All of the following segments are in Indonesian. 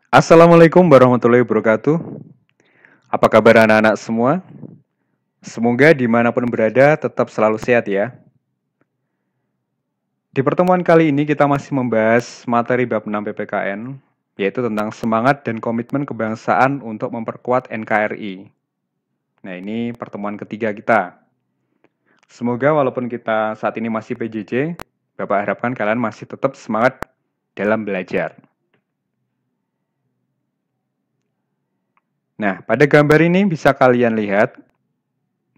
Assalamualaikum warahmatullahi wabarakatuh. Apa kabar anak-anak semua? Semoga dimanapun berada tetap selalu sehat ya. Di pertemuan kali ini kita masih membahas materi bab 6 PPKN, yaitu tentang semangat dan komitmen kebangsaan untuk memperkuat NKRI. Nah, ini pertemuan ketiga kita. Semoga walaupun kita saat ini masih PJJ, Bapak harapkan kalian masih tetap semangat dalam belajar. Nah, pada gambar ini bisa kalian lihat,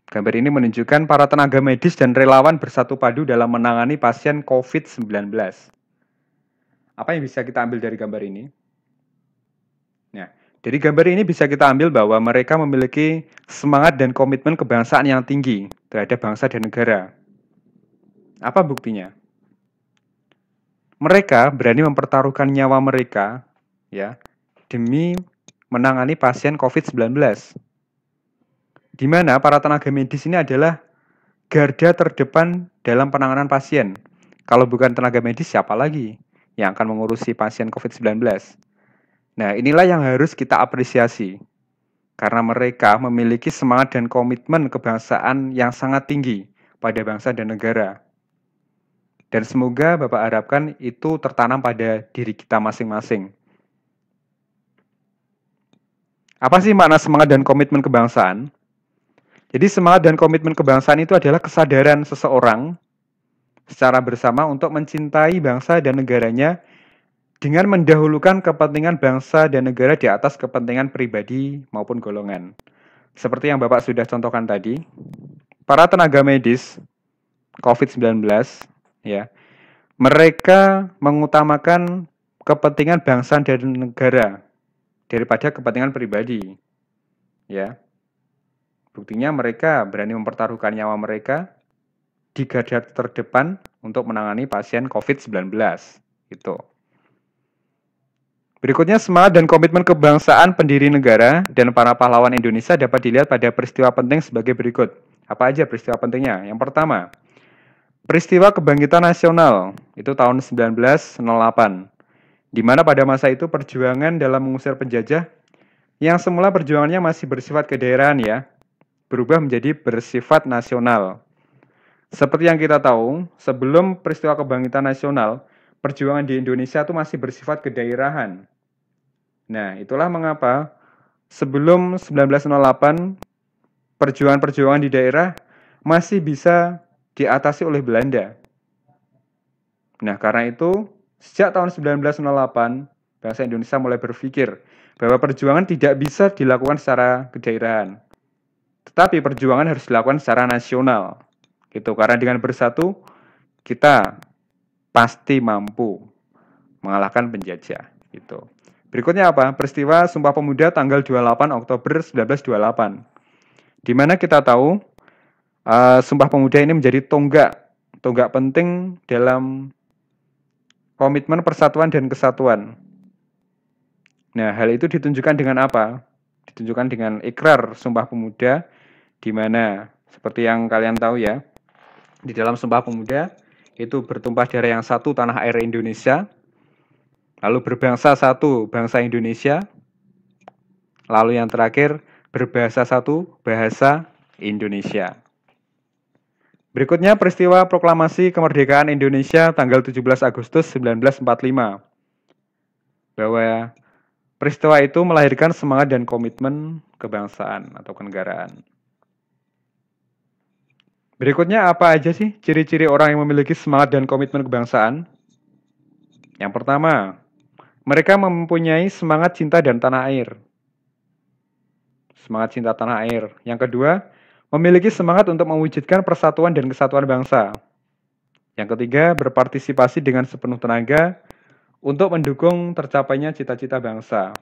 gambar ini menunjukkan para tenaga medis dan relawan bersatu padu dalam menangani pasien COVID-19. Apa yang bisa kita ambil dari gambar ini? Nah, dari gambar ini bisa kita ambil bahwa mereka memiliki semangat dan komitmen kebangsaan yang tinggi terhadap bangsa dan negara. Apa buktinya? Mereka berani mempertaruhkan nyawa mereka ya demi menangani pasien COVID-19. Di mana para tenaga medis ini adalah garda terdepan dalam penanganan pasien. Kalau bukan tenaga medis, siapa lagi yang akan mengurusi pasien COVID-19? Nah, inilah yang harus kita apresiasi. Karena mereka memiliki semangat dan komitmen kebangsaan yang sangat tinggi pada bangsa dan negara. Dan semoga Bapak harapkan itu tertanam pada diri kita masing-masing. Apa sih makna semangat dan komitmen kebangsaan? Jadi semangat dan komitmen kebangsaan itu adalah kesadaran seseorang secara bersama untuk mencintai bangsa dan negaranya dengan mendahulukan kepentingan bangsa dan negara di atas kepentingan pribadi maupun golongan. Seperti yang Bapak sudah contohkan tadi, para tenaga medis COVID-19 ya, mereka mengutamakan kepentingan bangsa dan negara daripada kepentingan pribadi. Ya. Buktinya mereka berani mempertaruhkan nyawa mereka di garda terdepan untuk menangani pasien COVID-19. Gitu. Berikutnya, semangat dan komitmen kebangsaan pendiri negara dan para pahlawan Indonesia dapat dilihat pada peristiwa penting sebagai berikut. Apa aja peristiwa pentingnya? Yang pertama, peristiwa kebangkitan nasional, itu tahun 1908, di mana pada masa itu perjuangan dalam mengusir penjajah yang semula perjuangannya masih bersifat kedaerahan ya, berubah menjadi bersifat nasional. Seperti yang kita tahu, sebelum peristiwa kebangkitan nasional, perjuangan di Indonesia itu masih bersifat kedaerahan. Nah, itulah mengapa sebelum 1908, perjuangan-perjuangan di daerah masih bisa diatasi oleh Belanda. Nah, karena itu, sejak tahun 1908, bangsa Indonesia mulai berpikir bahwa perjuangan tidak bisa dilakukan secara kedaerahan. Tetapi perjuangan harus dilakukan secara nasional. Gitu. Karena dengan bersatu, kita pasti mampu mengalahkan penjajah. Gitu. Berikutnya apa? Peristiwa Sumpah Pemuda tanggal 28 Oktober 1928. Di mana kita tahu Sumpah Pemuda ini menjadi tonggak penting dalam komitmen persatuan dan kesatuan. Nah, hal itu ditunjukkan dengan apa? Ditunjukkan dengan ikrar Sumpah Pemuda, di mana seperti yang kalian tahu ya, di dalam Sumpah Pemuda itu bertumpah darah yang satu tanah air Indonesia, lalu berbangsa satu bangsa Indonesia, lalu yang terakhir berbahasa satu bahasa Indonesia. Berikutnya peristiwa proklamasi kemerdekaan Indonesia tanggal 17 Agustus 1945. Bahwa peristiwa itu melahirkan semangat dan komitmen kebangsaan atau kenegaraan. Berikutnya apa aja sih ciri-ciri orang yang memiliki semangat dan komitmen kebangsaan? Yang pertama, mereka mempunyai semangat cinta dan tanah air. Semangat cinta tanah air. Yang kedua, memiliki semangat untuk mewujudkan persatuan dan kesatuan bangsa. Yang ketiga, berpartisipasi dengan sepenuh tenaga untuk mendukung tercapainya cita-cita bangsa.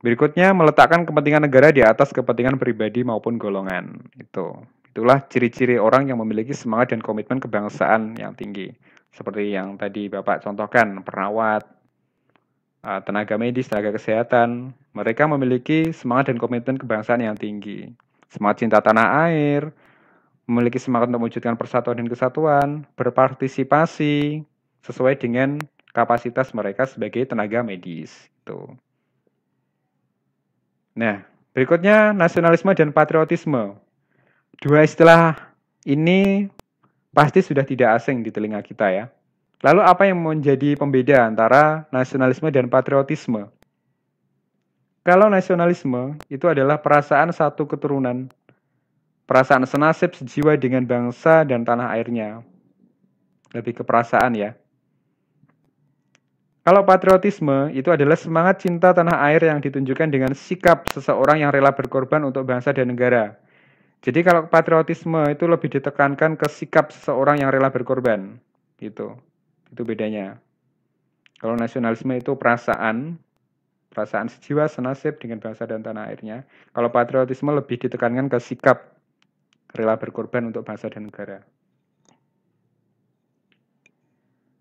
Berikutnya, meletakkan kepentingan negara di atas kepentingan pribadi maupun golongan. Itulah ciri-ciri orang yang memiliki semangat dan komitmen kebangsaan yang tinggi. Seperti yang tadi Bapak contohkan, perawat, tenaga medis, tenaga kesehatan. Mereka memiliki semangat dan komitmen kebangsaan yang tinggi. Semangat cinta tanah air, memiliki semangat untuk mewujudkan persatuan dan kesatuan, berpartisipasi sesuai dengan kapasitas mereka sebagai tenaga medis. Gitu. Nah, berikutnya nasionalisme dan patriotisme. Dua istilah ini pasti sudah tidak asing di telinga kita ya. Lalu apa yang menjadi pembeda antara nasionalisme dan patriotisme? Kalau nasionalisme itu adalah perasaan satu keturunan, perasaan senasib sejiwa dengan bangsa dan tanah airnya. Lebih ke perasaan ya. Kalau patriotisme itu adalah semangat cinta tanah air yang ditunjukkan dengan sikap seseorang yang rela berkorban untuk bangsa dan negara. Jadi kalau patriotisme itu lebih ditekankan ke sikap seseorang yang rela berkorban. Gitu. Itu bedanya. Kalau nasionalisme itu perasaan sejiwa senasib dengan bangsa dan tanah airnya. Kalau patriotisme lebih ditekankan ke sikap rela berkorban untuk bangsa dan negara.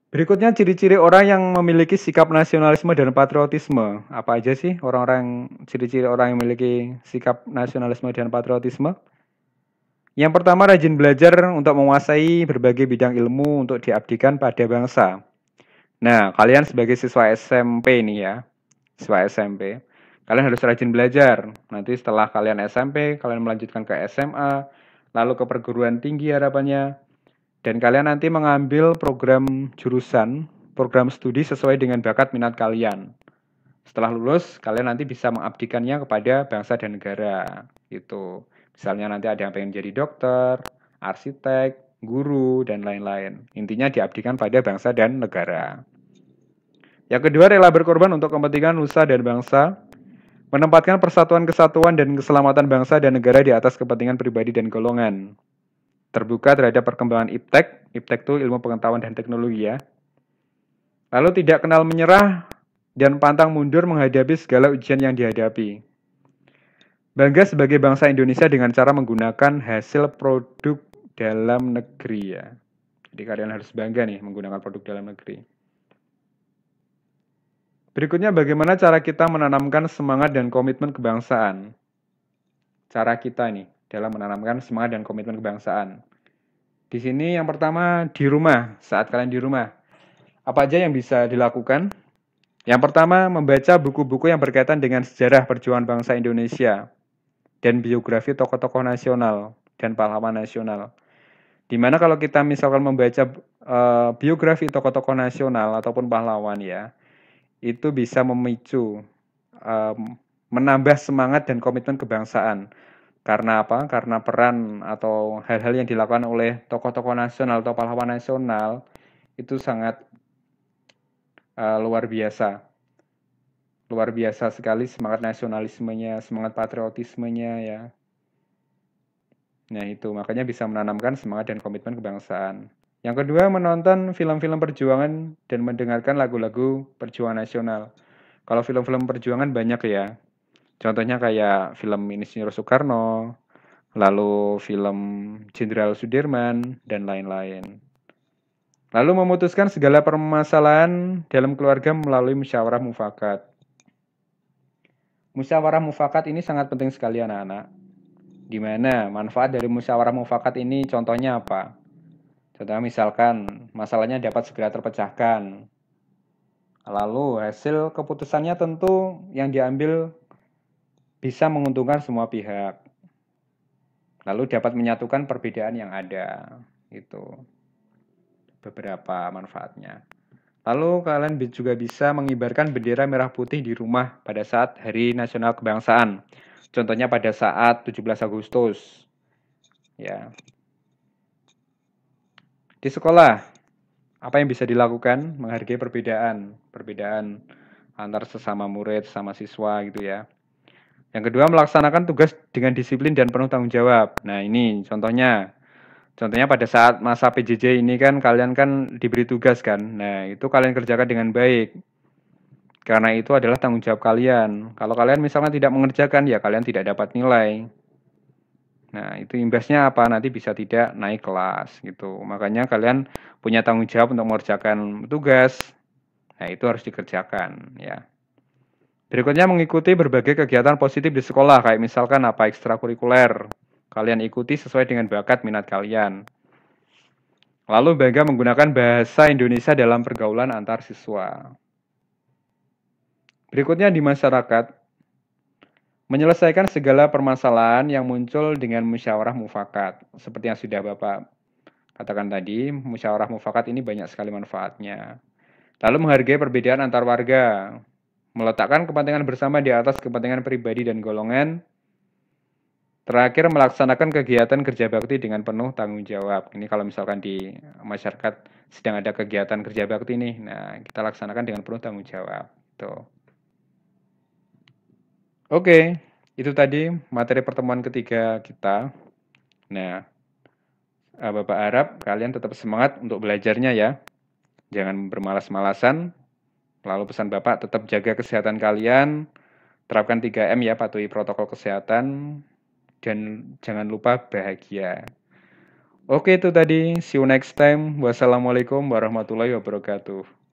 Berikutnya ciri-ciri orang yang memiliki sikap nasionalisme dan patriotisme. Apa aja sih ciri-ciri orang yang memiliki sikap nasionalisme dan patriotisme? Yang pertama, rajin belajar untuk menguasai berbagai bidang ilmu untuk diabdikan pada bangsa. Nah, kalian sebagai siswa SMP nih ya, siswa SMP, kalian harus rajin belajar. Nanti setelah kalian SMP, kalian melanjutkan ke SMA, lalu ke perguruan tinggi harapannya, dan kalian nanti mengambil program jurusan, program studi sesuai dengan bakat minat kalian. Setelah lulus, kalian nanti bisa mengabdikannya kepada bangsa dan negara. Gitu. Misalnya nanti ada yang pengen jadi dokter, arsitek, guru, dan lain-lain. Intinya diabdikan pada bangsa dan negara. Yang kedua, rela berkorban untuk kepentingan nusa dan bangsa, menempatkan persatuan kesatuan dan keselamatan bangsa dan negara di atas kepentingan pribadi dan golongan. Terbuka terhadap perkembangan iptek itu ilmu pengetahuan dan teknologi ya. Lalu tidak kenal menyerah dan pantang mundur menghadapi segala ujian yang dihadapi. Bangga sebagai bangsa Indonesia dengan cara menggunakan hasil produk dalam negeri ya. Jadi kalian harus bangga nih menggunakan produk dalam negeri. Berikutnya bagaimana cara kita menanamkan semangat dan komitmen kebangsaan. Cara kita nih dalam menanamkan semangat dan komitmen kebangsaan. Di sini yang pertama di rumah, saat kalian di rumah. Apa aja yang bisa dilakukan? Yang pertama, membaca buku-buku yang berkaitan dengan sejarah perjuangan bangsa Indonesia dan biografi tokoh-tokoh nasional dan pahlawan nasional. Dimana kalau kita misalkan membaca biografi tokoh-tokoh nasional ataupun pahlawan ya, itu bisa memicu, menambah semangat dan komitmen kebangsaan. Karena apa? Karena peran atau hal-hal yang dilakukan oleh tokoh-tokoh nasional atau pahlawan nasional itu sangat luar biasa. Luar biasa sekali semangat nasionalismenya, semangat patriotismenya ya. Nah itu, makanya bisa menanamkan semangat dan komitmen kebangsaan. Yang kedua, menonton film-film perjuangan dan mendengarkan lagu-lagu perjuangan nasional. Kalau film-film perjuangan banyak ya. Contohnya kayak film Insinyur Soekarno, lalu film Jenderal Sudirman, dan lain-lain. Lalu memutuskan segala permasalahan dalam keluarga melalui musyawarah mufakat. Musyawarah mufakat ini sangat penting sekali anak-anak. Di mana manfaat dari musyawarah mufakat ini contohnya apa? Contohnya misalkan masalahnya dapat segera terpecahkan. Lalu hasil keputusannya tentu yang diambil bisa menguntungkan semua pihak. Lalu dapat menyatukan perbedaan yang ada. Itu beberapa manfaatnya. Lalu kalian juga bisa mengibarkan bendera merah putih di rumah pada saat Hari Nasional Kebangsaan. Contohnya pada saat 17 Agustus. Ya. Di sekolah, apa yang bisa dilakukan? Menghargai perbedaan antar sesama murid, sama siswa gitu ya. Yang kedua, melaksanakan tugas dengan disiplin dan penuh tanggung jawab. Nah, ini contohnya pada saat masa PJJ ini kan kalian kan diberi tugas kan. Nah, itu kalian kerjakan dengan baik. Karena itu adalah tanggung jawab kalian. Kalau kalian misalnya tidak mengerjakan, ya kalian tidak dapat nilai. Nah, itu imbasnya apa? Nanti bisa tidak naik kelas gitu. Makanya kalian punya tanggung jawab untuk mengerjakan tugas. Nah, itu harus dikerjakan ya. Berikutnya mengikuti berbagai kegiatan positif di sekolah, kayak misalkan apa ekstrakurikuler. Kalian ikuti sesuai dengan bakat minat kalian. Lalu bangga menggunakan bahasa Indonesia dalam pergaulan antar siswa. Berikutnya di masyarakat, menyelesaikan segala permasalahan yang muncul dengan musyawarah mufakat. Seperti yang sudah Bapak katakan tadi, musyawarah mufakat ini banyak sekali manfaatnya. Lalu menghargai perbedaan antar warga, meletakkan kepentingan bersama di atas kepentingan pribadi dan golongan. Terakhir, melaksanakan kegiatan kerja bakti dengan penuh tanggung jawab. Ini kalau misalkan di masyarakat sedang ada kegiatan kerja bakti nih, nah kita laksanakan dengan penuh tanggung jawab. Tuh. Oke, itu tadi materi pertemuan ketiga kita. Nah, Bapak harap kalian tetap semangat untuk belajarnya ya. Jangan bermalas-malasan. Lalu pesan Bapak tetap jaga kesehatan kalian. Terapkan 3M ya, patuhi protokol kesehatan. Dan jangan lupa bahagia. Oke, itu tadi. See you next time. Wassalamualaikum warahmatullahi wabarakatuh.